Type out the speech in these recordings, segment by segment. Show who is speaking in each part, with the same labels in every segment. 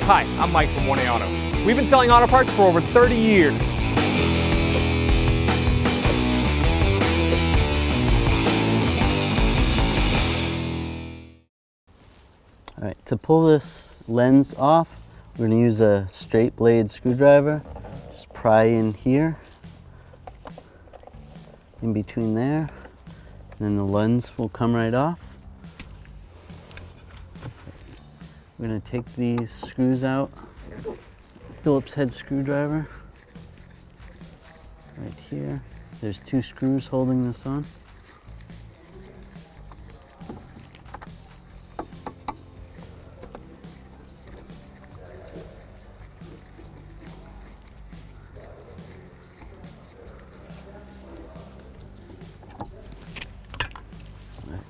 Speaker 1: Hi, I'm Mike from 1A Auto. We've been selling auto parts for over 30 years.
Speaker 2: All right, to pull this lens off, we're going to use a straight blade screwdriver. Just pry in here, in between there, and then the lens will come right off. We're going to take these screws out. Phillips head screwdriver right here. There's 2 screws holding this on.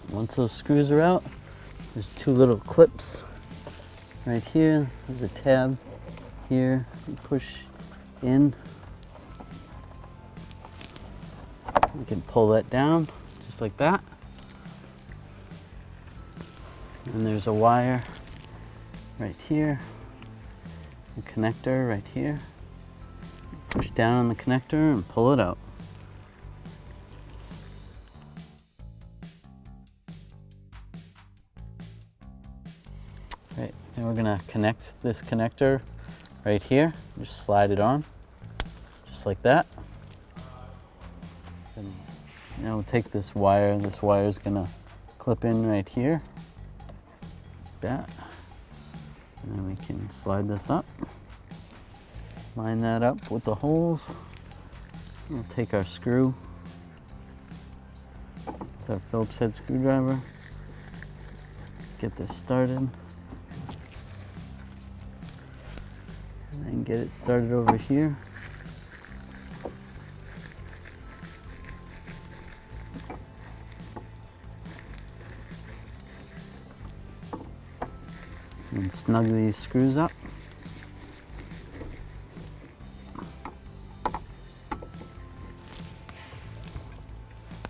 Speaker 2: Once those screws are out, there's 2 little clips right here. There's a tab here. You push in. You can pull that down just like that. And there's a wire right here, a connector right here. Push down on the connector and pull it out. Right, and we're gonna connect this connector right here. Just slide it on, just like that. And now we'll take this wire. This wire is gonna clip in right here, like that. And then we can slide this up, line that up with the holes. We'll take our screw with our Phillips head screwdriver, get this started. And get it started over here. And snug these screws up.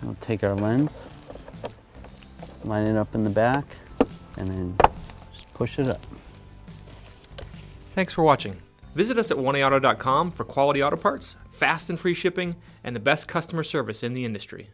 Speaker 2: We'll take our lens, line it up in the back, and then just push it up.
Speaker 1: Thanks for watching. Visit us at 1AAuto.com for quality auto parts, fast and free shipping, and the best customer service in the industry.